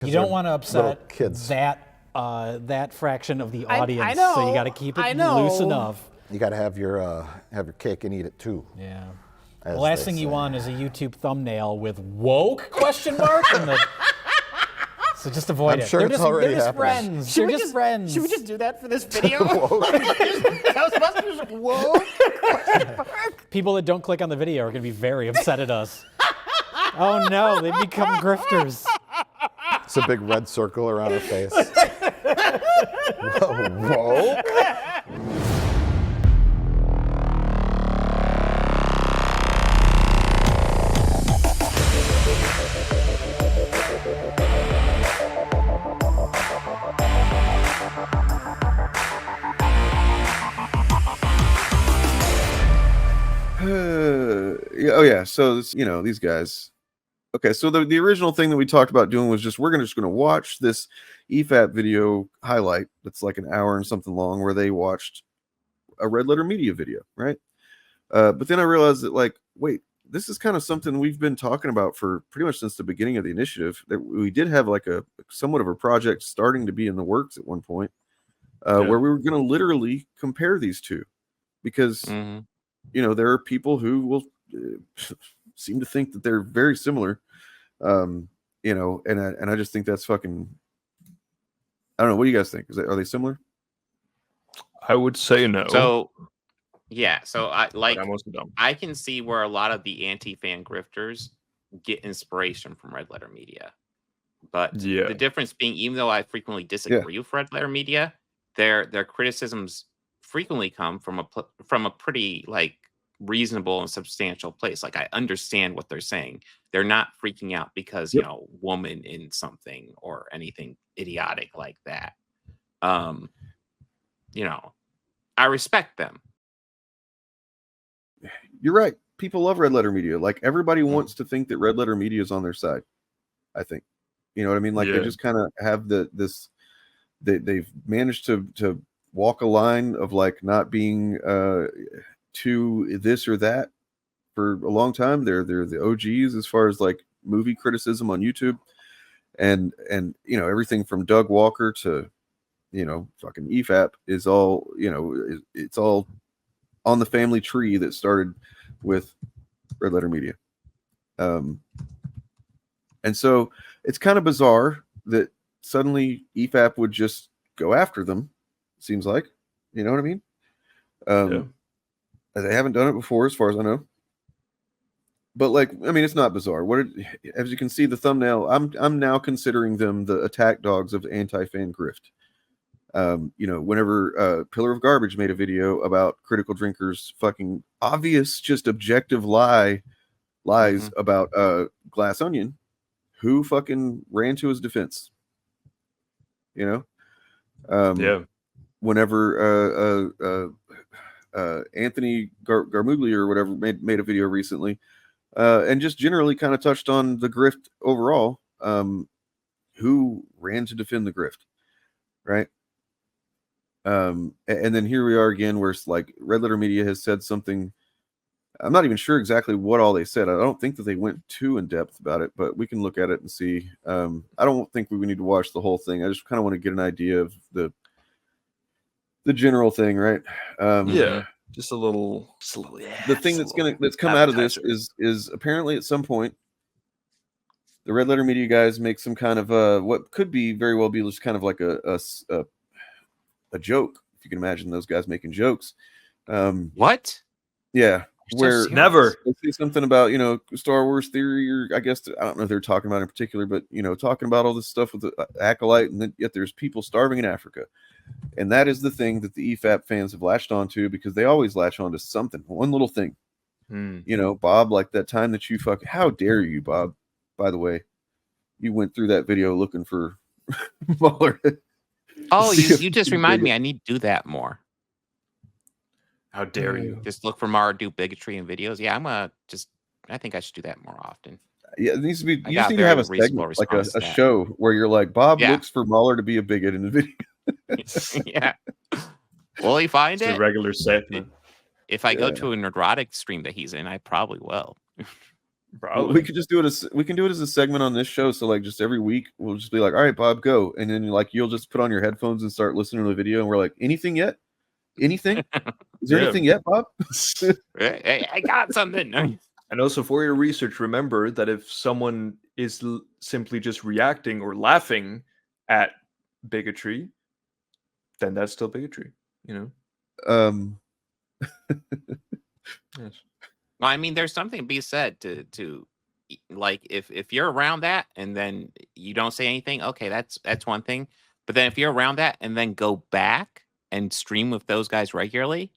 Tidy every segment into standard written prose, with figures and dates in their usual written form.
You don't want to upset kids. that fraction of the audience. I know, so you got to keep it loose enough. You got to have your cake and eat it too. Yeah. The last thing you want is a YouTube thumbnail with "woke?" question mark and the. So just avoid it. Sure it's already they're just happening. friends. They're just friends. Should we just do that for this video? Ghostbusters, whoa! People that don't click on the video are going to be very upset at us. Oh no, they become grifters. It's a big red circle around her face. Whoa. Oh yeah, so this, these guys. Okay, so the original thing that we talked about doing was we're just gonna watch this EFAP video highlight that's like an hour and something long, where they watched a Red Letter Media video, right? But then I realized that, like, wait, this is kind of something we've been talking about for pretty much since the beginning of the initiative. That we did have like a somewhat of a project starting to be in the works at one point, where we were gonna literally compare these two, because there are people who will seem to think that they're very similar, and I just think that's fucking. I don't know. What do you guys think? Are they similar? I would say no. So, yeah. So I can see where a lot of the anti-fan grifters get inspiration from Red Letter Media, but the difference being, even though I frequently disagree with Red Letter Media, their criticisms frequently come from a pretty reasonable and substantial place. Like, I understand what they're saying. They're not freaking out because woman in something or anything idiotic like that. I respect them. You're right. People love Red Letter Media. Like, everybody wants to think that Red Letter Media is on their side, I think. You know what I mean? Like, they just kind of have they've managed to walk a line of like not being to this or that for a long time. They're the OGs as far as like movie criticism on YouTube, and everything from Doug Walker to fucking EFAP is all it's all on the family tree that started with Red Letter Media. And so it's kind of bizarre that suddenly EFAP would just go after them. Seems like, you know what I mean? They haven't done it before, as far as I know. But it's not bizarre. As you can see, the thumbnail, I'm now considering them the attack dogs of anti-fan grift. Whenever Pillar of Garbage made a video about Critical Drinkers' fucking obvious, just objective lies about Glass Onion, who fucking ran to his defense? Whenever Anthony Garmuglia or whatever made a video recently, and just generally kind of touched on the grift overall, who ran to defend the grift, right? And then here we are again, where it's like Red Letter Media has said something. I'm not even sure exactly what all they said. I don't think that they went too in depth about it, but we can look at it and see. I don't think we need to watch the whole thing. I just kind of want to get an idea of the general thing, right? Just a little. The thing that's come out of this is apparently at some point the Red Letter Media guys make some kind of what could be very well be just kind of like a joke, if you can imagine those guys making jokes. What? Yeah. Where never they say something about Star Wars theory, or I guess I don't know if they're talking about in particular, but talking about all this stuff with the acolyte, and then yet there's people starving in Africa, and that is the thing that the EFAP fans have latched onto, because they always latch onto something, one little thing. Bob, like that time that you how dare you, Bob? By the way, you went through that video looking for Mueller. Oh, you just remind me. I need to do that more. How dare you? Just look for Mardu bigotry in videos. Yeah, I think I should do that more often. Yeah, it needs to be. You just need to have a segment, like a show where you're like, Bob looks for Mueller to be a bigot in the video. Yeah. Will he find it? A regular segment. If I go to a neurotic stream that he's in, I probably will. Probably. We could just do it as we can do it as a segment on this show. So like just every week we'll just be like, all right, Bob, go. And then like you'll just put on your headphones and start listening to the video and we're like, anything yet? Anything? Is there anything yet, Bob? Hey, I got something. And also for your research, remember that if someone is simply just reacting or laughing at bigotry, then that's still bigotry, you know? Yes. Well, I mean, there's something to be said to like if you're around that and then you don't say anything, okay, that's one thing. But then if you're around that and then go back and stream with those guys regularly,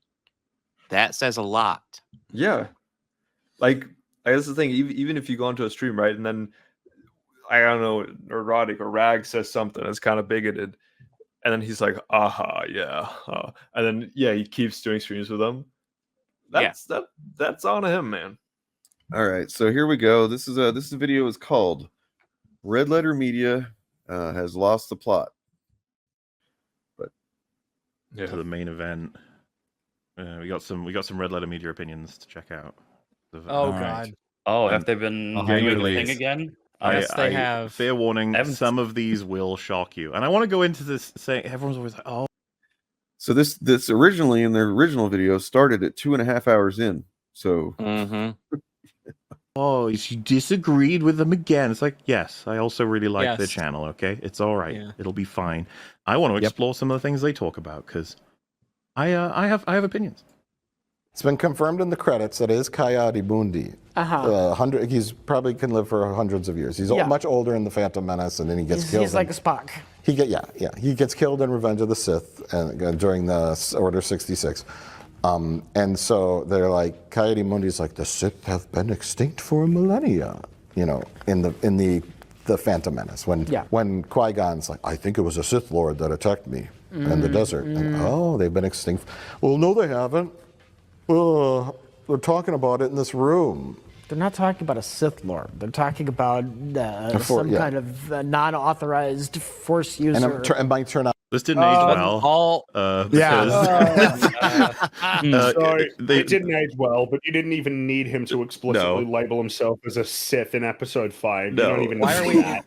that says a lot. Yeah. Like, that's the thing. Even if you go onto a stream, right, and then I don't know, Erotic or Rag says something that's kind of bigoted, and then he's like, "Aha, yeah," and then he keeps doing streams with them. That's on him, man. All right, so here we go. This video is called "Red Letter Media has lost the plot." But to the main event, we got some Red Letter Media opinions to check out. Oh God! Oh, have they been doing the thing again? Yes, they have. Fair warning: some of these will shock you, and I want to go into this saying everyone's always like, "Oh." So this originally in their original video started at 2.5 hours in. So. Oh, you disagreed with them again. It's like, yes, I also really like their channel. Okay, it's all right. Yeah. It'll be fine. I want to explore some of the things they talk about because I have opinions. It's been confirmed in the credits that it is Coyote Mundi. He's probably can live for hundreds of years. He's much older in the Phantom Menace, and then he gets killed. He's like a Spock. He gets killed in Revenge of the Sith during the Order 66. And so they're like, Coyote Mundi's like, the Sith have been extinct for millennia, you know, in the Phantom Menace. When Qui-Gon's like, I think it was a Sith Lord that attacked me in the desert. And, oh, they've been extinct. Well, no, they haven't. They're talking about it in this room. They're not talking about a Sith Lord. They're talking about some kind of non-authorized Force user. And it might turn out. This didn't age well. Sorry, it didn't age well, but you didn't even need him to explicitly label himself as a Sith in Episode 5. No. You don't even why are need we that.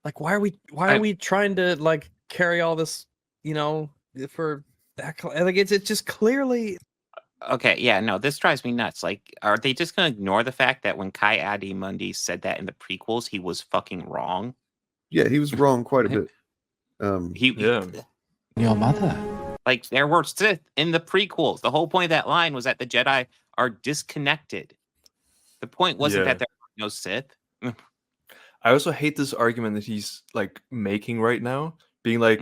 like? Why are we trying to like carry all this? You know, for that? Like it's just clearly. Okay, yeah, no, this drives me nuts. Like, are they just gonna ignore the fact that when Coyote Mundi said that in the prequels, he was fucking wrong? Yeah, he was wrong quite a bit. Your mother. Like, there were Sith in the prequels. The whole point of that line was that the Jedi are disconnected. The point wasn't that there were no Sith. I also hate this argument that he's like making right now, being like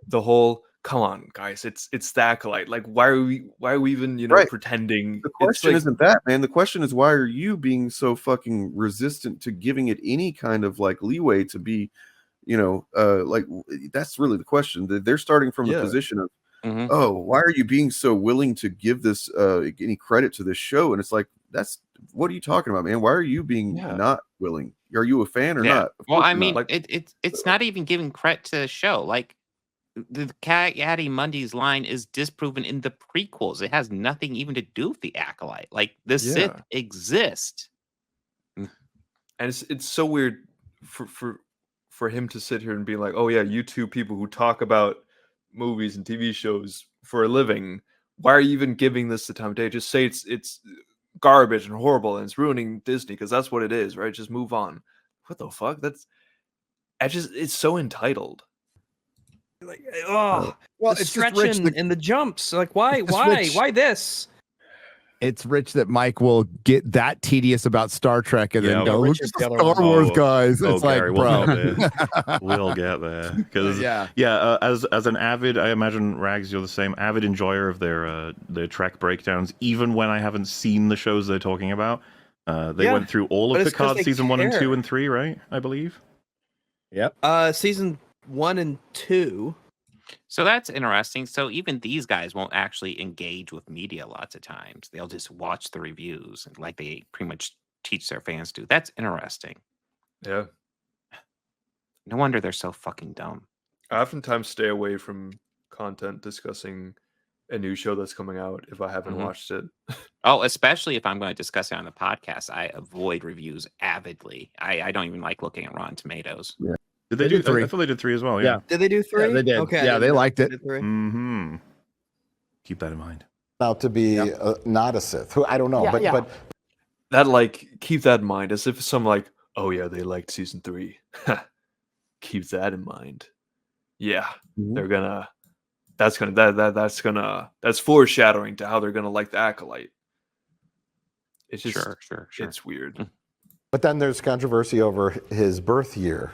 the whole. Come on, guys! It's the Acolyte. Like, why are we even pretending? The question isn't that, man. The question is, why are you being so fucking resistant to giving it any kind of like leeway to be, like that's really the question. They're starting from the position of, oh, why are you being so willing to give this any credit to this show? And it's like, what are you talking about, man? Why are you being not willing? Are you a fan or not? Well, I mean, it's not even giving credit to the show. Like, the Coyote Mundi's line is disproven in the prequels. It has nothing even to do with the Acolyte. Like, the Sith exist. And it's so weird for him to sit here and be like, oh yeah, you two people who talk about movies and TV shows for a living, why are you even giving this the time of day? Just say it's garbage and horrible and it's ruining Disney because that's what it is, right? Just move on. What the fuck? It's so entitled. Like, well, it's stretching in the jumps. Like, why this? It's rich that Mike will get that tedious about Star Trek and then go, look at the Star Wars guys. It's like, Gary, bro. We'll get there. Because as an avid, I imagine Rags, you're the same avid enjoyer of their Trek breakdowns. Even when I haven't seen the shows they're talking about, they went through all of Picard season 1 and 2 and 3, right? I believe. Yep. Season 1 and 2. So that's interesting. So even these guys won't actually engage with media lots of times. They'll just watch the reviews like they pretty much teach their fans to. That's interesting. Yeah. No wonder they're so fucking dumb. I oftentimes stay away from content discussing a new show that's coming out if I haven't watched it. Oh, especially if I'm going to discuss it on the podcast, I avoid reviews avidly. I don't even like looking at Rotten Tomatoes. Yeah. Did they do 3? I thought they did 3 as well. Yeah. Did they do 3? Yeah, they did. Okay. Yeah, they liked it. Mm-hmm. Keep that in mind. Out to be not a Sith. Who I don't know, but that, like, keep that in mind. As if some like, oh yeah, they liked season 3. Keep that in mind. Yeah, they're gonna. That's foreshadowing to how they're gonna like the Acolyte. It's just sure. It's weird. But then there's controversy over his birth year,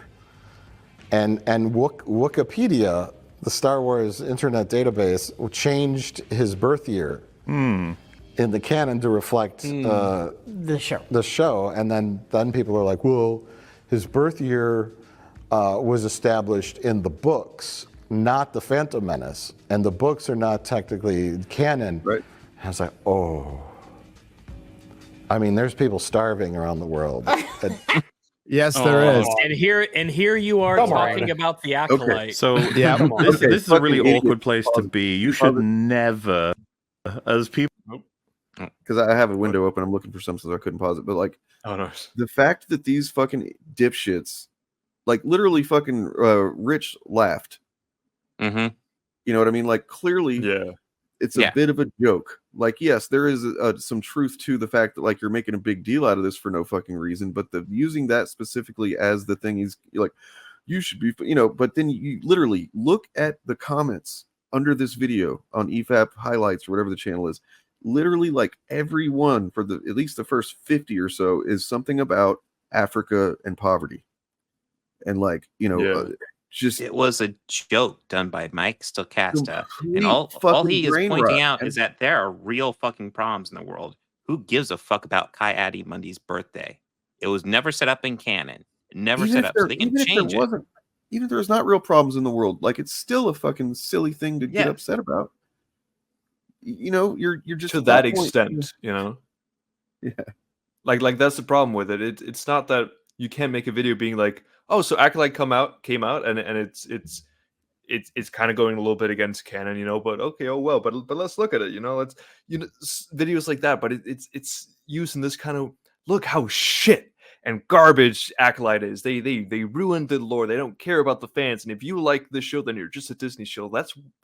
and Wikipedia, the Star Wars Internet database, changed his birth year in the canon to reflect the show. The show, and then people are like, well, his birth year was established in the books, not the Phantom Menace, and the books are not technically canon. Right. And I was like, oh. I mean, there's people starving around the world. Yes, there is. And here you are talking about the Acolyte. Okay. So this is a really awkward place to be. You should never, as people. Because I have a window open, I'm looking for something, so I couldn't pause it. But like, the fact that these fucking dipshits, like literally fucking Rich laughed. Mm-hmm. You know what I mean? Like clearly, it's a bit of a joke. Like, yes, there is some truth to the fact that like you're making a big deal out of this for no fucking reason, but using that specifically as the thing is like, you should be, but then you literally look at the comments under this video on EFAP highlights or whatever the channel is. Literally, like everyone for at least the first 50 or so is something about Africa and poverty, and like just it was a joke done by Mike Stokasta, and all he is pointing out is that there are real fucking problems in the world. Who gives a fuck about Kai-Adi Mundi's birthday? It was never set up in canon. Never set up, so they can change it. Even if there's not real problems in the world, like it's still a fucking silly thing to get upset about. You're just to that extent, Yeah. Like that's the problem with it. It's not that you can't make a video being like, oh, so Acolyte came out, and it's kind of going a little bit against canon, But okay, oh well, but let's look at it, Let's videos like that, but it's using this kind of look how shit and garbage Acolyte is. They ruined the lore. They don't care about the fans, and if you like this show, then you're just a Disney show.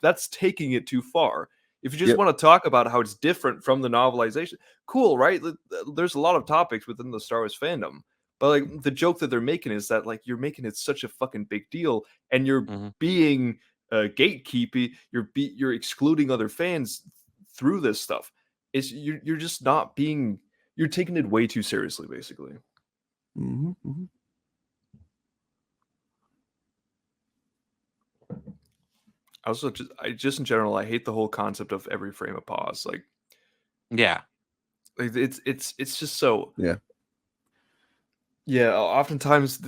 That's taking it too far. If you just want to talk about how it's different from the novelization, cool, right? There's a lot of topics within the Star Wars fandom. But like the joke that they're making is that like you're making it such a fucking big deal, and you're being gatekeepy. You're excluding other fans through this stuff. You're just not being. You're taking it way too seriously, basically. Also, just in general, I hate the whole concept of every frame of pause. Like, like it's just so oftentimes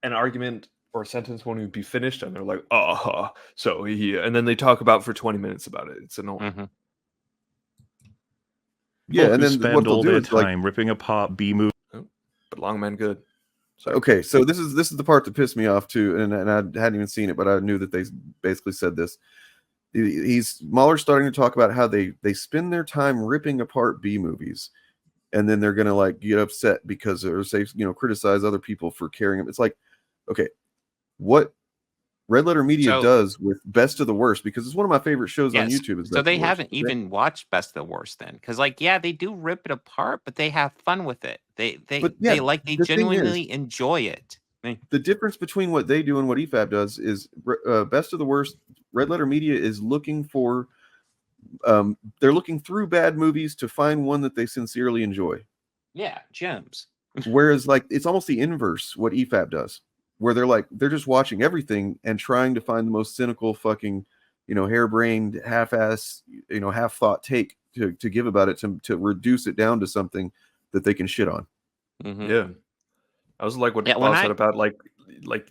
an argument or a sentence won't even be finished, and they're like, so and then they talk about for 20 minutes about it. It's annoying. And then spend all their time ripping apart B movies. But long man good. Okay, so this is the part that pissed me off too, and I hadn't even seen it, but I knew that they basically said this. Mahler's starting to talk about how they spend their time ripping apart B movies, and then they're gonna like get upset because or say criticize other people for carrying them. It's like, okay, what Red Letter Media does with Best of the Worst, because it's one of my favorite shows on YouTube. So they haven't even watched Best of the Worst then, because like they do rip it apart, but they have fun with it. They genuinely enjoy it. The difference between what they do and what EFAP does is Best of the Worst. Red Letter Media is looking for. They're looking through bad movies to find one that they sincerely enjoy. Yeah, gems. Whereas like it's almost the inverse what EFAP does, where they're just watching everything and trying to find the most cynical fucking, harebrained, half-ass, half-thought take to give about it to reduce it down to something that they can shit on. Yeah. I was like what Bob said about like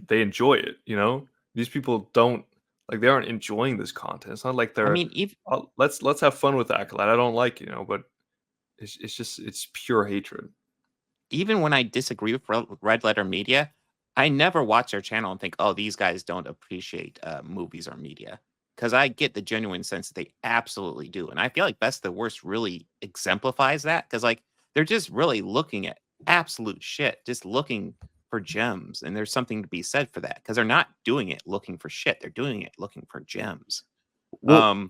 they enjoy it, These people don't they aren't enjoying this content. It's not like they're let's have fun with Acolyte. I don't like, but it's pure hatred. Even when I disagree with Red Letter Media, I never watch their channel and think, oh, these guys don't appreciate movies or media. because I get the genuine sense that they absolutely do. And I feel like Best the Worst really exemplifies that, because like they're just really looking at absolute shit, just looking for gems. And there's something to be said for that, because they're not doing it looking for shit. They're doing it looking for gems. Well,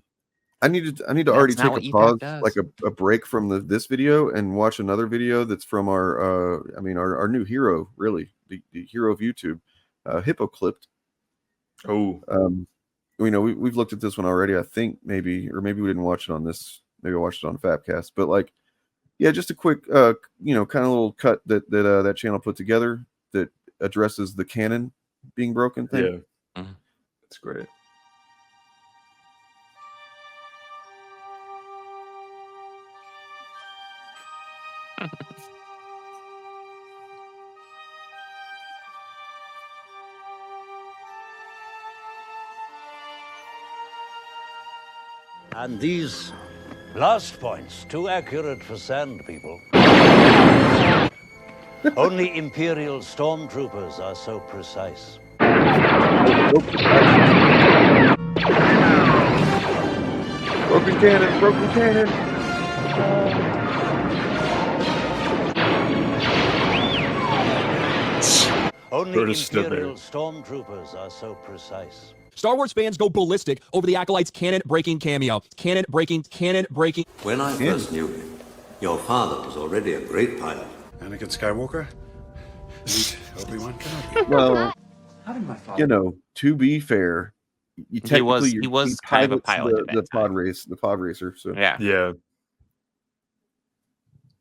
I need to already take a pause, like a break from this video, and watch another video that's from our our new hero, really, the hero of YouTube, Hippo Clipped. Oh, we've looked at this one already, I think, maybe we didn't watch it on this. Maybe I watched it on Fapcast, but like, yeah, just a quick, kind of little cut that channel put together that addresses the canon being broken thing. Yeah, that's great. And these blast points, too accurate for sand people. Only Imperial stormtroopers are so precise. Broken cannon, broken cannon. Only Imperial stormtroopers are so precise. Star Wars fans go ballistic over the Acolyte's canon-breaking cameo. Canon-breaking. When I first knew you, your father was already a great pilot. Anakin Skywalker? Obi-Wan Kenobi. Well, to be fair, he was kind of a pilot. The pod racer. So yeah.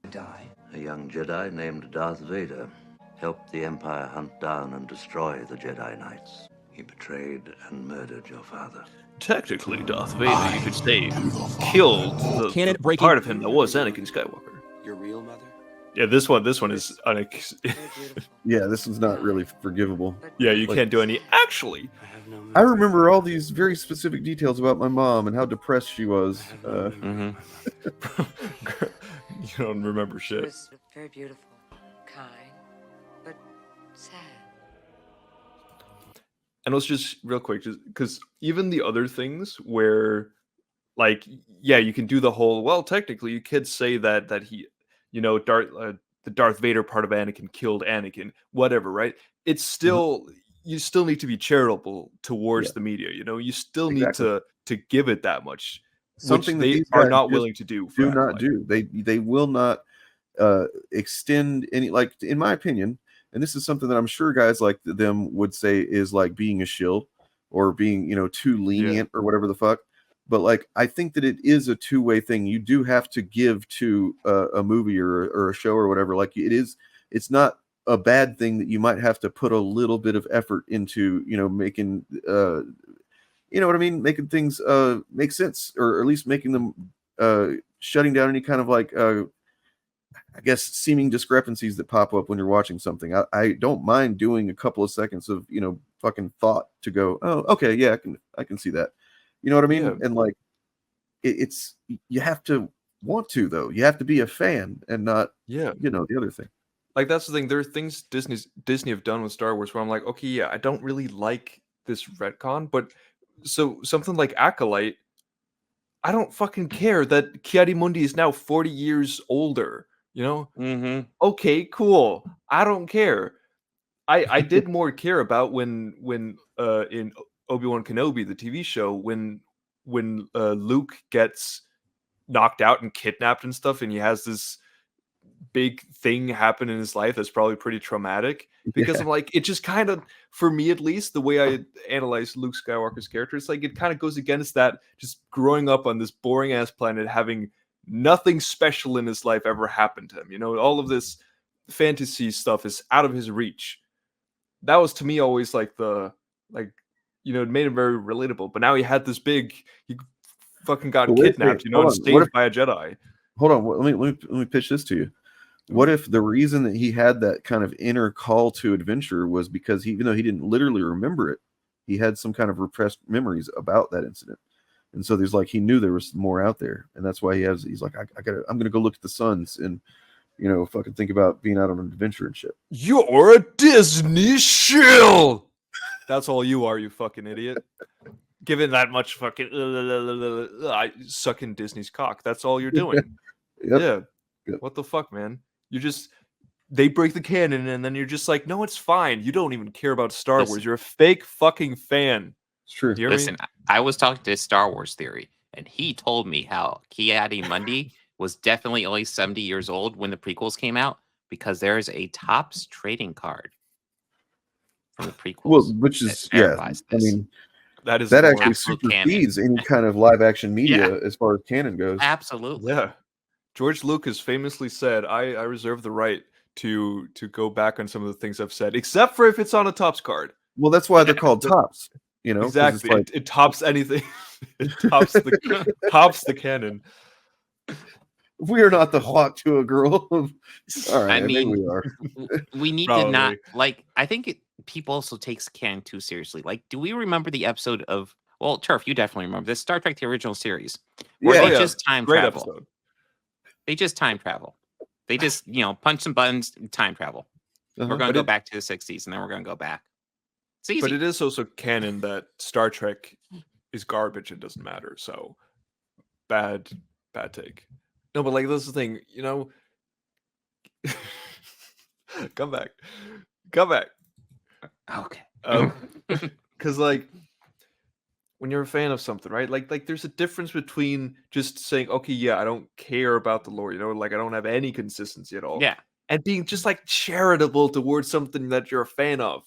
A young Jedi named Darth Vader helped the Empire hunt down and destroy the Jedi Knights. He betrayed and murdered your father. Technically, Darth Vader, you could say, killed the part of him that was Anakin Skywalker. Your real mother? Yeah, this one is yeah, this is not really forgivable. Yeah, you can't do any. Actually, I remember all these very specific details about my mom and how depressed she was. You don't remember shit. It was very beautiful, kind, but sad. And let's just real quick, just because even the other things where, like, yeah, you can do the whole. Well, technically, you could say that he, the Darth Vader part of Anakin killed Anakin, whatever, right? It's still you still need to be charitable towards the media. You still need to give it that much. Something they are not willing to do. Do not do. They will not extend any. Like, in my opinion. And this is something that I'm sure guys like them would say is like being a shill or being, too lenient or whatever the fuck. But like, I think that it is a two-way thing. You do have to give to a movie or a show or whatever. Like it's not a bad thing that you might have to put a little bit of effort into, making, you know what I mean? Making things make sense, or at least making them shutting down any kind of like, I guess, seeming discrepancies that pop up when you're watching something. I don't mind doing a couple of seconds of, fucking thought to go, oh, okay, yeah, I can see that. You know what I mean? Yeah. And like, it's you have to want to, though. You have to be a fan and not, the other thing. Like, that's the thing. There are things Disney have done with Star Wars where I'm like, okay, yeah, I don't really like this retcon, but so something like Acolyte, I don't fucking care that Ki-Adi-Mundi is now 40 years older. Okay, cool. I don't care. I did more care about when in Obi-Wan Kenobi, the TV show, when Luke gets knocked out and kidnapped and stuff, and he has this big thing happen in his life that's probably pretty traumatic. Because I'm like, it just kind of, for me at least, the way I analyze Luke Skywalker's character, it's like it kind of goes against that, just growing up on this boring ass planet, having nothing special in his life ever happened to him. All of this fantasy stuff is out of his reach. That was, to me, always like it made him very relatable. But now he had this big, he fucking got kidnapped, and saved by a Jedi. Hold on, let me pitch this to you. What if the reason that he had that kind of inner call to adventure was because even though he didn't literally remember it, he had some kind of repressed memories about that incident. And so there's like, he knew there was more out there. And that's why he's like, I'm going to go look at the suns and, fucking think about being out on an adventure and shit. You're a Disney shill. That's all you are, you fucking idiot. Given that much fucking sucking Disney's cock. That's all you're doing. Yeah. What the fuck, man? They break the canon, and then you're just like, no, it's fine. You don't even care about Star Wars. You're a fake fucking fan. It's true. Listen, I was talking to Star Wars Theory, and he told me how Ki-Adi-Mundi was definitely only 70 years old when the prequels came out because there is a Topps trading card from the prequels. Well, which is I mean, that actually supersedes any kind of live action media as far as canon goes. Absolutely. Yeah. George Lucas famously said, I reserve the right to go back on some of the things I've said, except for if it's on a Topps card. Well, that's why they're called Topps. You know, exactly. It tops anything. It tops the canon. We are not the hawk to a girl. All right, I mean, we are. We need to not I think people also takes canon too seriously. Like, do we remember the episode of Turf? You definitely remember this Star Trek: The Original Series, where they just time travel. Episode. They just time travel. They just punch some buttons, time travel. We're going to go back to the 60s, and then we're going to go back. It's easy. But it is also canon that Star Trek is garbage and doesn't matter. So bad take. No, but like this is the thing, come back. Okay. Because like when you're a fan of something, right? Like there's a difference between just saying, okay, yeah, I don't care about the lore, like I don't have any consistency at all. Yeah. And being just like charitable towards something that you're a fan of,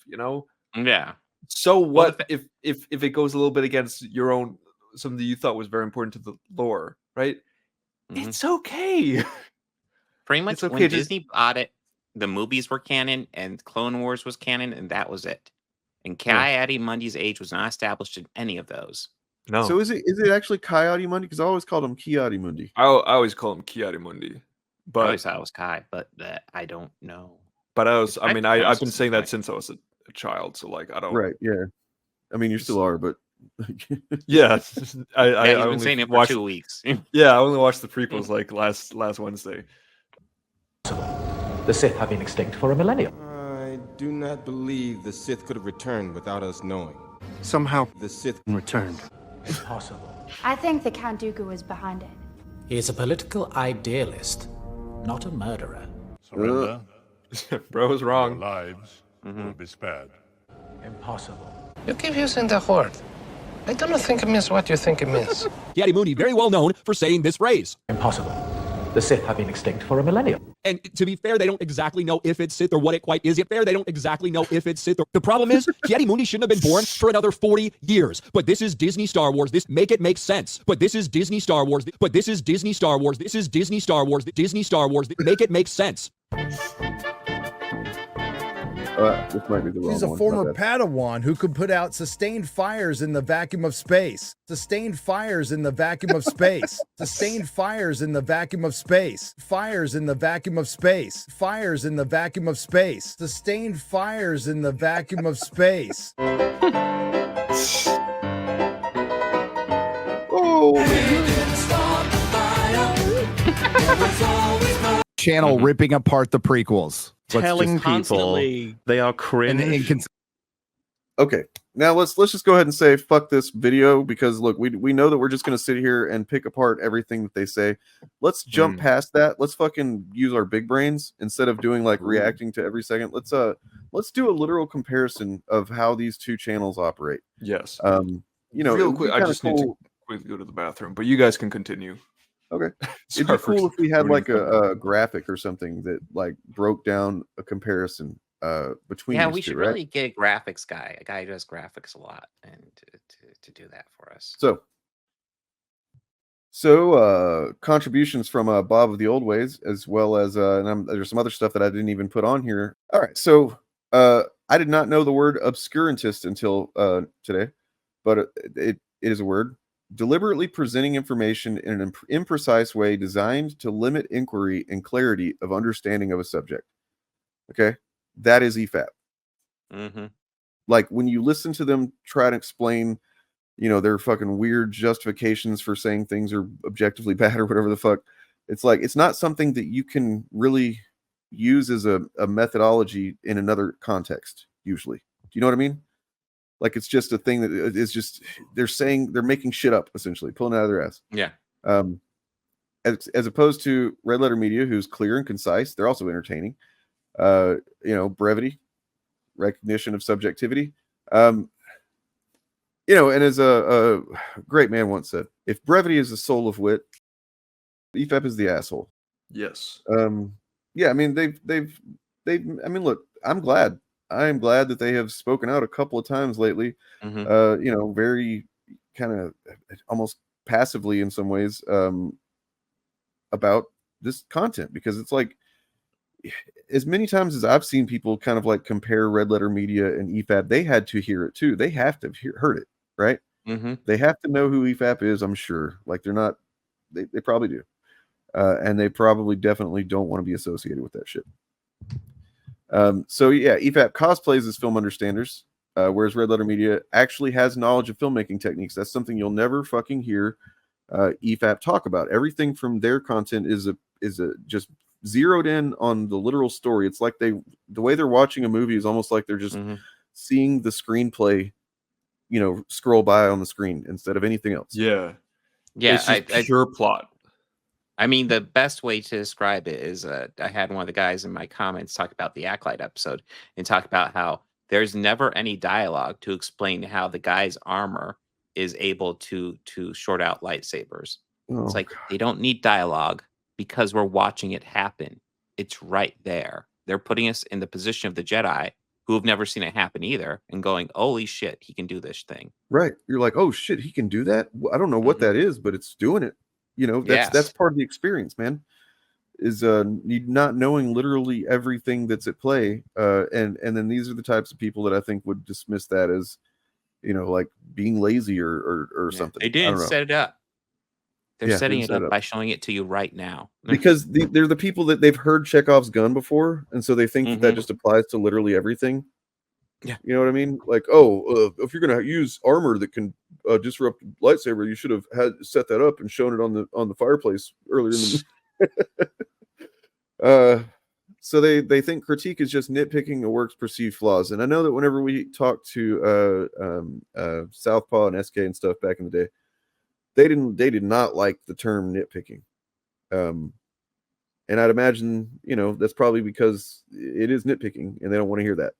Yeah. So what if it goes a little bit against your own something that you thought was very important to the lore, right? Mm-hmm. It's okay. Pretty much when Disney bought it, the movies were canon and Clone Wars was canon, and that was it. And Ki-Adi-Mundi's age was not established in any of those. No. So is it actually Ki-Adi-Mundi? Because I always called him Ki-Adi-Mundi. I always call him Ki-Adi-Mundi. But I always thought it was Kai, but I don't know. But I've been saying that since I was a child, so like I don't. Right. Yeah. I mean, you still are, but. Yeah. I've been saying it for 2 weeks. Yeah, I only watched the prequels like last Wednesday. The Sith have been extinct for a millennium. I do not believe the Sith could have returned without us knowing. Somehow, the Sith returned. Impossible. I think the Count Dooku was behind it. He is a political idealist, not a murderer. Surrender. Bro was wrong. Your lives will be spared. Impossible. You keep using the word. I don't think it means what you think it means. Ki-Adi-Mundi, very well known for saying this phrase. Impossible. The Sith have been extinct for a millennium. And to be fair, they don't exactly know if it's Sith or what it quite is. Yet fair, they don't exactly know if it's Sith. The problem is, Ki-Adi-Mundi shouldn't have been born for another 40 years. But this is Disney Star Wars. This make it make sense. But this is Disney Star Wars. But this is Disney Star Wars. This is Disney Star Wars. Disney Star Wars. Make it make sense. This might be the wrong He's a one. former Padawan who could put out sustained fires in the vacuum of space. Sustained fires in the vacuum of space. Sustained fires in the vacuum of space. Fires in the vacuum of space. Fires in the vacuum of space. Sustained fires in the vacuum of space. Channel ripping apart the prequels. Telling people they are cringe. Okay, now let's just go ahead and say fuck this video, because look, we know that we're just gonna sit here and pick apart everything that they say. Let's jump past that. Let's fucking use our big brains instead of doing like reacting to every second. Let's do a literal comparison of how these two channels operate. Yes. Real quick, I just need to quickly go to the bathroom, but you guys can continue. Okay. It'd be cool if we had like a graphic or something that like broke down a comparison between these we two, should right? really get a graphics guy, a guy who does graphics a lot, and to do that for us. So contributions from Bob of the Old Ways, as well as there's some other stuff that I didn't even put on here. All right, so I did not know the word obscurantist until today, but it is a word. Deliberately presenting information in an imprecise way designed to limit inquiry and clarity of understanding of a subject. Okay, that is EFAP. Mm-hmm. Like when you listen to them try to explain, their fucking weird justifications for saying things are objectively bad or whatever the fuck. It's like, it's not something that you can really use as a methodology in another context, usually. Do you know what I mean? Like it's just a thing that is just they're making shit up, essentially pulling it out of their ass. Yeah. As opposed to Red Letter Media, who's clear and concise. They're also entertaining. Brevity, recognition of subjectivity. And as a great man once said, if brevity is the soul of wit, EFAP is the asshole. Yes. Yeah, I mean they've I mean, look, I am glad that they have spoken out a couple of times lately. Very kind of almost passively in some ways about this content, because it's like, as many times as I've seen people kind of like compare Red Letter Media and EFAP, they had to hear it too. They have to have heard it, right? They have to know who EFAP is, I'm sure. Like they're not, they probably do. And they probably definitely don't want to be associated with that shit. So yeah, EFAP cosplays as film understanders, whereas Red Letter Media actually has knowledge of filmmaking techniques. That's something you'll never fucking hear EFAP talk about. Everything from their content is just zeroed in on the literal story. It's like the way they're watching a movie is almost like they're just seeing the screenplay, scroll by on the screen instead of anything else. Yeah. Yeah. It's pure plot. I mean, the best way to describe it is I had one of the guys in my comments talk about the Acolyte episode and talk about how there's never any dialogue to explain how the guy's armor is able to short out lightsabers. It's like, they don't need dialogue because we're watching it happen. It's right there. They're putting us in the position of the Jedi who have never seen it happen either and going, holy shit, he can do this thing. Right. You're like, oh shit, he can do that? I don't know what that is, but it's doing it. That's part of the experience, man, is not knowing literally everything that's at play. And then these are the types of people that I think would dismiss that as, like being lazy or something. They didn't set it up. They're setting it up by showing it to you right now. Because they're the people that they've heard Chekhov's gun before, and so they think that just applies to literally everything. Yeah. You know what I mean? Like, if you're going to use armor that can disrupt lightsaber, you should have set that up and shown it on the fireplace earlier in the So they think critique is just nitpicking a work's perceived flaws. And I know that whenever we talked to Southpaw and SK and stuff back in the day, they did not like the term nitpicking. And I'd imagine, that's probably because it is nitpicking and they don't want to hear that.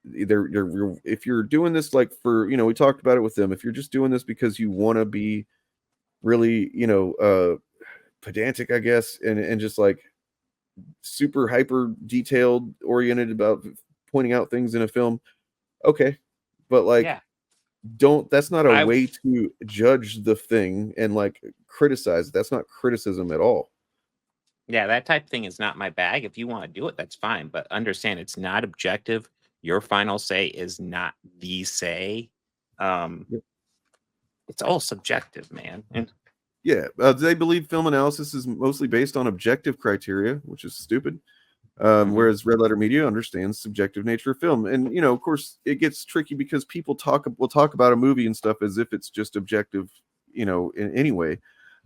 If you're doing this like for, we talked about it with them, if you're just doing this because you want to be really, pedantic, I guess, and just like super hyper detailed oriented about pointing out things in a film, okay, but like that's not a way to judge the thing and like criticize. That's not criticism at all. Yeah, that type of thing is not my bag. If you want to do it, that's fine, but understand it's not objective. Your final say is not the say. It's all subjective, man. And they believe film analysis is mostly based on objective criteria, which is stupid. Whereas Red Letter Media understands subjective nature of film. And, of course, it gets tricky because people will talk about a movie and stuff as if it's just objective, in any way.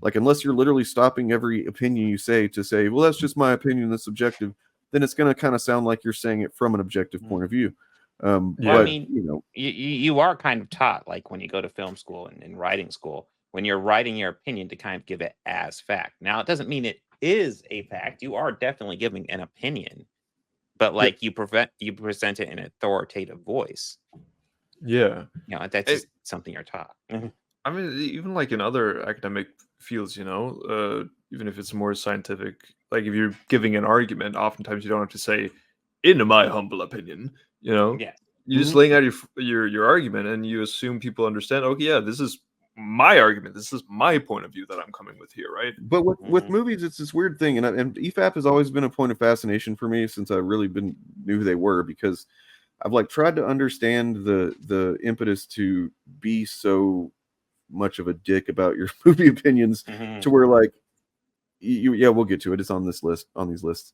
Like, unless you're literally stopping every opinion you say to say, well, that's just my opinion, that's subjective, then it's going to kind of sound like you're saying it from an objective point of view. I mean, you are kind of taught, like when you go to film school and writing school, when you're writing your opinion, to kind of give it as fact. Now, it doesn't mean it is a fact. You are definitely giving an opinion, but like you present it in an authoritative voice. Yeah. That's just something you're taught. I mean, even like in other academic fields, even if it's more scientific, like if you're giving an argument, oftentimes you don't have to say, in my humble opinion, you're just laying out your argument, and you assume people understand, okay, yeah, this is my argument, this is my point of view that I'm coming with here, right? But with movies, it's this weird thing, and EFAP has always been a point of fascination for me since I really knew who they were, because I've like tried to understand the impetus to be so much of a dick about your movie opinions to where like we'll get to it. It's on these lists.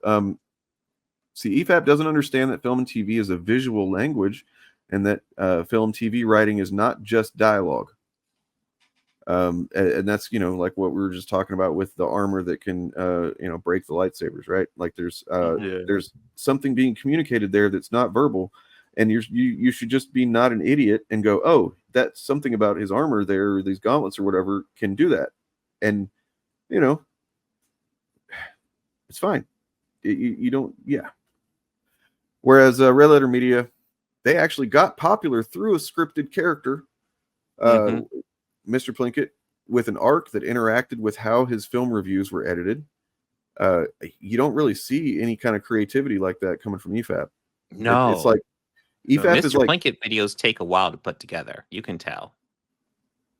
See, EFAP doesn't understand that film and TV is a visual language, and that film TV writing is not just dialogue. And that's like what we were just talking about with the armor that can break the lightsabers, right? Like there's something being communicated there that's not verbal, and you should just be not an idiot and go, oh, that's something about his armor there, or these gauntlets or whatever can do that, and you know, it's fine. You don't, yeah. Whereas Red Letter Media, they actually got popular through a scripted character, Mr. Plinkett, with an arc that interacted with how his film reviews were edited. You don't really see any kind of creativity like that coming from EFAP. No, it's like EFAP is like Plinkett videos take a while to put together. You can tell.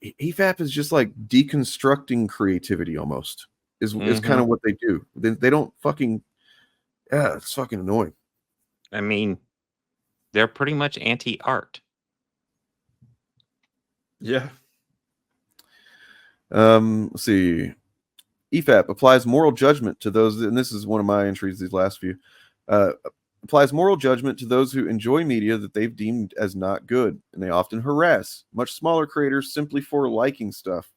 EFAP is just like deconstructing creativity almost. Is kind of what they do. They don't fucking. Yeah, it's fucking annoying. I mean, they're pretty much anti-art. Yeah. Let's see. EFAP applies moral judgment to those, and this is one of my entries, these last few. Applies moral judgment to those who enjoy media that they've deemed as not good, and they often harass much smaller creators simply for liking stuff.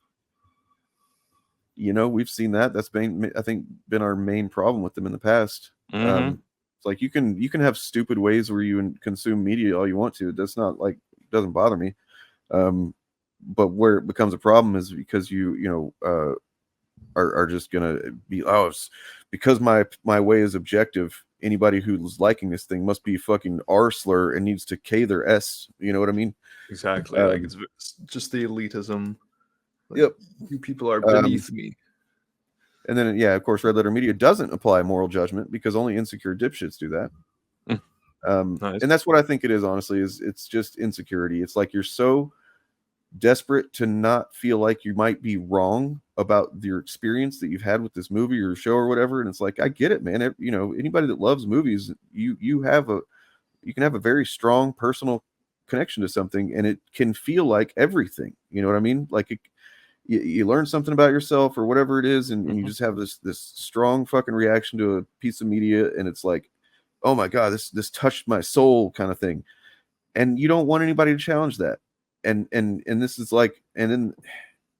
You know, we've seen that. That's been, I think, been our main problem with them in the past. It's like you can have stupid ways where you consume media all you want to. That's not like, it doesn't bother me. But where it becomes a problem is because you are just gonna be, oh, it's because my way is objective. Anybody who's liking this thing must be fucking R slur and needs to K their S. You know what I mean? Exactly. Like it's just the elitism. Like, yep. You people are beneath me. And then, yeah, of course, Red Letter Media doesn't apply moral judgment because only insecure dipshits do that. Nice. And that's what I think it is, honestly, is it's just insecurity. It's like you're so desperate to not feel like you might be wrong about your experience that you've had with this movie or show or whatever. And it's like, I get it, man. Anybody that loves movies, you can have a very strong personal connection to something, and it can feel like everything. You know what I mean? Like you learn something about yourself or whatever it is, and you just have this strong fucking reaction to a piece of media, and it's like, oh my god, this touched my soul kind of thing, and you don't want anybody to challenge that. And this is like, and then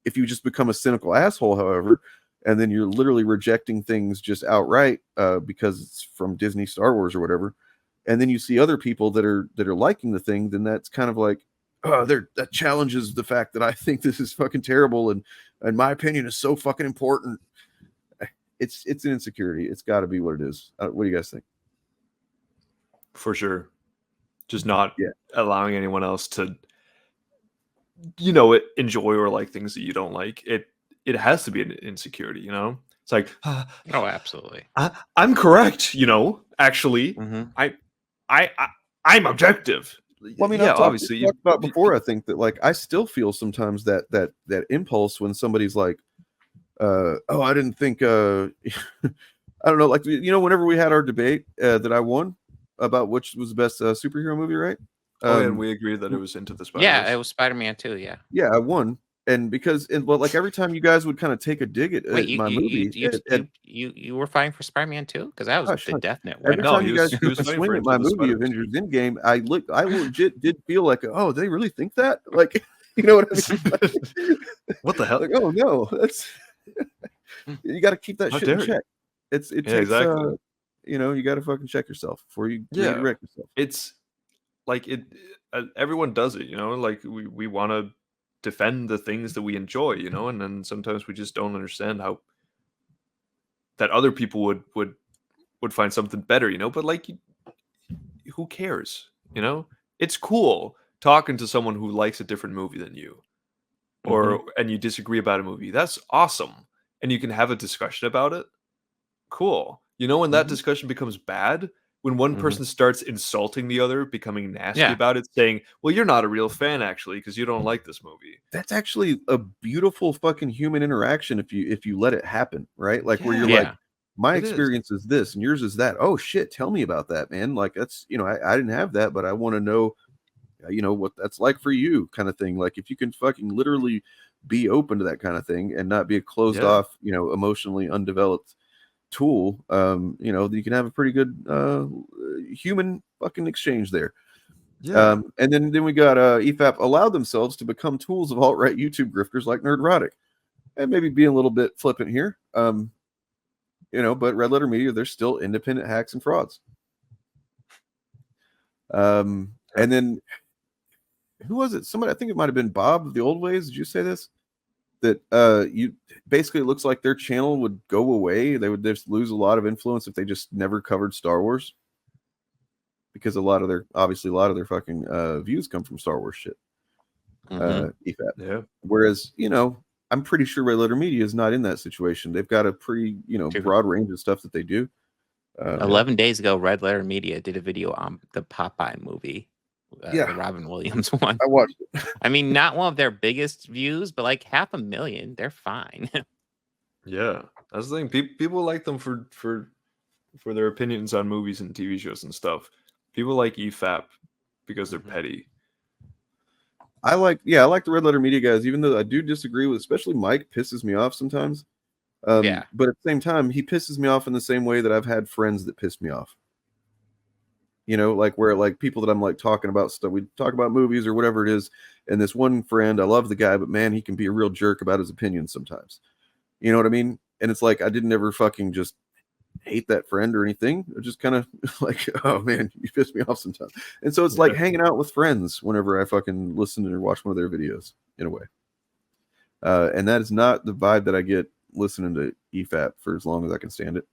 if you just become a cynical asshole, however, and then you're literally rejecting things just outright because it's from Disney, Star Wars, or whatever, and then you see other people that are liking the thing, then that's kind of like, oh, that challenges the fact that I think this is fucking terrible, and my opinion is so fucking important. It's an insecurity. It's got to be what it is. What do you guys think? For sure, just not allowing anyone else to, enjoy or like things that you don't like. It has to be an insecurity. It's like, oh, absolutely. I'm correct. Actually, I'm objective. Well, I mean, yeah, obviously, you talked about before. I think that, like, I still feel sometimes that impulse when somebody's like, "Oh, I didn't think." I don't know, like, whenever we had our debate that I won about which was the best superhero movie, right? And we agreed that it was Into the Spider-Verse. Yeah, it was Spider-Man 2. Yeah. Yeah, I won, and like every time you guys would kind of take a dig at my movie, you were fighting for Spider-Man 2 because that was the definite winner. Every time he you guys was swing at my movie, Avengers Endgame, I legit did feel like, oh, they really think that? Like, you know what I mean? Like, what the hell? Like, oh no, that's you got to keep that shit in check. It takes, exactly. You got to fucking check yourself before you wreck yourself. It's like everyone does it, like we want to defend the things that we enjoy, and then sometimes we just don't understand how that other people would find something better, but like, who cares? It's cool talking to someone who likes a different movie than you, or and you disagree about a movie. That's awesome, and you can have a discussion about it. Cool. When that discussion becomes bad, when one person starts insulting the other, becoming nasty about it, saying, well, you're not a real fan, actually, because you don't like this movie. That's actually a beautiful fucking human interaction if you let it happen, right? Like, where you're like, my experience is this and yours is that. Oh shit, tell me about that, man. Like, that's, I didn't have that, but I want to know, what that's like for you, kind of thing. Like, if you can fucking literally be open to that kind of thing and not be a closed off, emotionally undeveloped tool, you can have a pretty good human fucking exchange there. And then we got EFAP allowed themselves to become tools of alt-right YouTube grifters like Nerdrotic, and maybe being a little bit flippant here, but Red Letter Media, they're still independent hacks and frauds. And then who was it? Somebody, I think it might have been Bob of the Old Ways. Did you say this? That you basically, it looks like their channel would go away. They would just lose a lot of influence if they just never covered Star Wars, because a lot of their fucking views come from Star Wars shit. EFAP. Yeah. Whereas, I'm pretty sure Red Letter Media is not in that situation. They've got a pretty, broad range of stuff that they do. 11 days ago, Red Letter Media did a video on the Popeye movie. The Robin Williams one. I watched it. I mean, not one of their biggest views, but like 500,000. They're fine. Yeah, that's the thing. People like them for their opinions on movies and TV shows and stuff. People like EFAP because they're petty. I like the Red Letter Media guys, even though I do disagree with, especially Mike pisses me off sometimes. But at the same time, he pisses me off in the same way that I've had friends that piss me off. Like where like people that I'm like talking about stuff, we talk about movies or whatever it is, and this one friend, I love the guy, but man, he can be a real jerk about his opinions sometimes. You know what I mean? And it's like I didn't ever fucking just hate that friend or anything. I just kind of like, oh man, you piss me off sometimes. And so it's like hanging out with friends whenever I fucking listen or watch one of their videos in a way. And that is not the vibe that I get listening to EFAP for as long as I can stand it.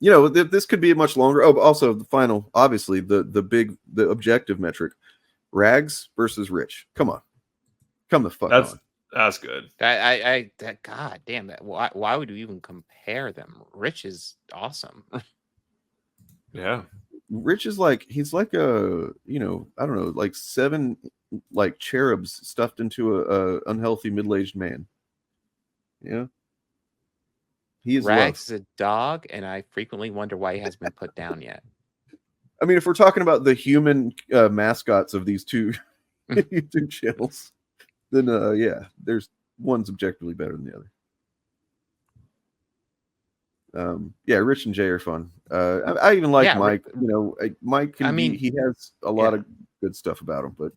This could be much longer. Oh, but also the final, obviously the objective metric, Rags versus Rich. Come on, come the fuck on. That's good. God damn that. Why would we even compare them? Rich is awesome. Yeah. Rich is like, he's like a, I don't know, like 7 like cherubs stuffed into a unhealthy middle-aged man. Yeah. He is Rags is a dog, and I frequently wonder why he hasn't been put down yet. I mean, if we're talking about the human mascots of these two YouTube channels, then there's one's objectively better than the other. Rich and Jay are fun. I even like Mike. Mike he has a lot of good stuff about him, but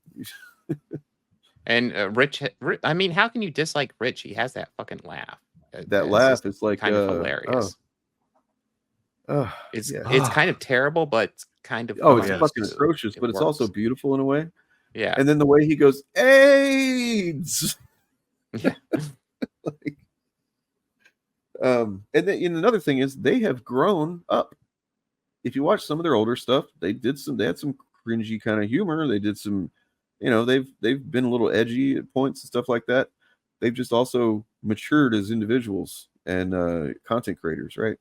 and Rich. I mean, how can you dislike Rich? He has that fucking laugh. That laugh is like kind of hilarious. It's kind of terrible, but it's kind of it's fucking atrocious, but it's also beautiful in a way. Yeah. And then the way he goes, AIDS. Yeah. And then another thing is they have grown up. If you watch some of their older stuff, they had some cringy kind of humor. They did some, they've been a little edgy at points and stuff like that. They've just also matured as individuals and content creators, right?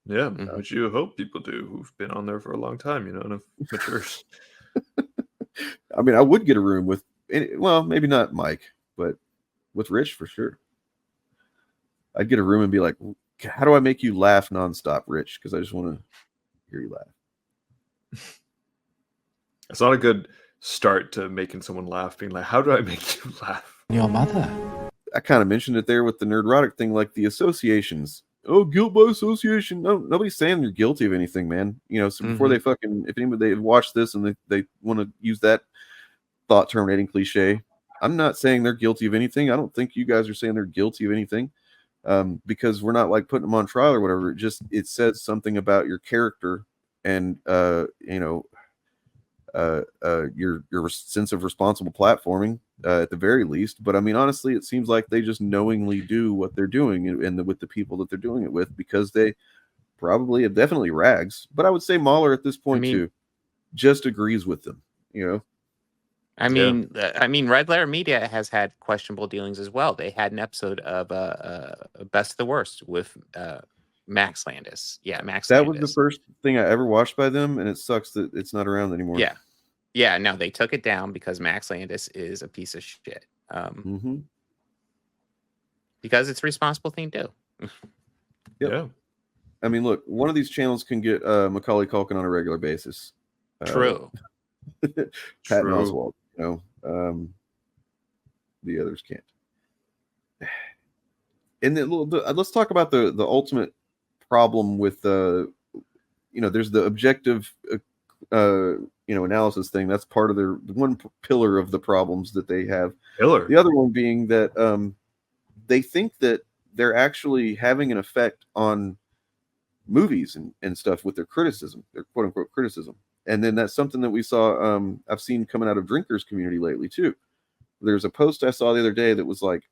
Yeah, which you hope people do who've been on there for a long time, and have matured. I mean, I would get a room with, well, maybe not Mike, but with Rich for sure. I'd get a room and be like, how do I make you laugh nonstop, Rich? Because I just want to hear you laugh. It's not a good start to making someone laugh, being like, how do I make you laugh? Your mother. I kind of mentioned it there with the nerdrotic thing, like the associations. Oh, guilt by association. No, nobody's saying you're guilty of anything, man. So before they if anybody they watch this and they want to use that thought terminating cliche, I'm not saying they're guilty of anything. I don't think you guys are saying they're guilty of anything, because we're not like putting them on trial or whatever. It says something about your character and your sense of responsible platforming at the very least. But I mean, honestly, it seems like they just knowingly do what they're doing and with the people that they're doing it with, because they probably have definitely Rags, but I would say Mahler at this point too just agrees with them. I mean, Red Letter Media has had questionable dealings as well. They had an episode of Best of the Worst with Max Landis. Yeah, Max. That was the first thing I ever watched by them, and it sucks that it's not around anymore. Yeah. No, they took it down because Max Landis is a piece of shit. Because it's a responsible thing to do. Yeah. I mean, look, one of these channels can get Macaulay Culkin on a regular basis. True. Patton Oswalt. The others can't. And then let's talk about the ultimate problem with there's the objective analysis thing. That's part of their one pillar of the problems that they have. The other one being that they think that they're actually having an effect on movies and stuff with their criticism, their quote unquote criticism. And then that's something that we saw, I've seen coming out of drinkers community lately too. There's a post I saw the other day that was like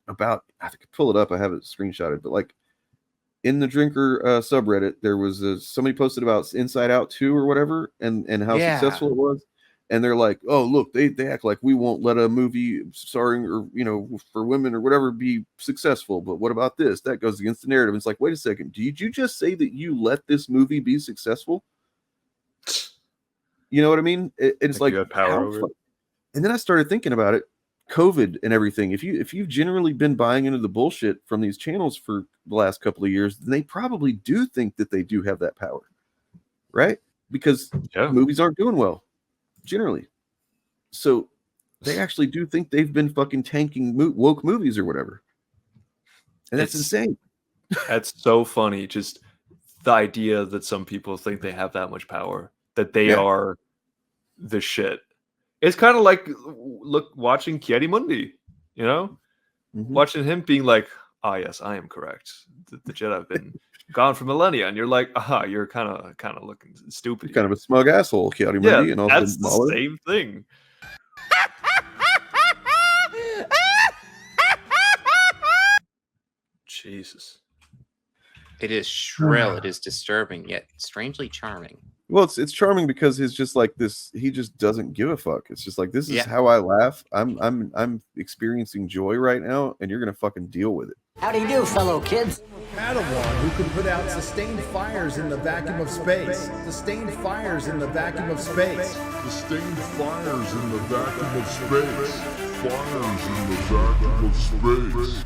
about, I could pull it up, I have it screenshotted, but like in the drinker subreddit, there was somebody posted about Inside Out 2 or whatever, and how successful it was. And they're like, oh, look, they act like we won't let a movie starring or, you know, for women or whatever be successful. But what about this? That goes against the narrative. It's like, wait a second. Did you just say that you let this movie be successful? You know what I mean? It's like, you had power over it. And then I started thinking about it, COVID and everything. If you've generally been buying into the bullshit from these channels for the last couple of years, then they probably do think that they do have that power, right? Because movies aren't doing well. Generally, so they actually do think they've been fucking tanking woke movies or whatever, and that's insane. That's so funny. Just the idea that some people think they have that much power, that they are the shit. It's kind of like watching Kiedi Mundi, you know, watching him being like, "Ah, yes, I am correct. The Jedi have been gone for millennia," and you're like, "Aha, you're kind of looking stupid. You're kind of a smug asshole, Kiedi Mundi." And all that's the same thing. Jesus, it is shrill. It is disturbing, yet strangely charming. Well, it's charming because he's just like this. He just doesn't give a fuck. It's just like, this is how I laugh. I'm experiencing joy right now, and you're gonna fucking deal with it. How do you do, fellow kids? Padawan who can put out sustained fires in the vacuum of space. Sustained fires in the vacuum of space. Sustained fires in the vacuum of space. Fires in the vacuum of space.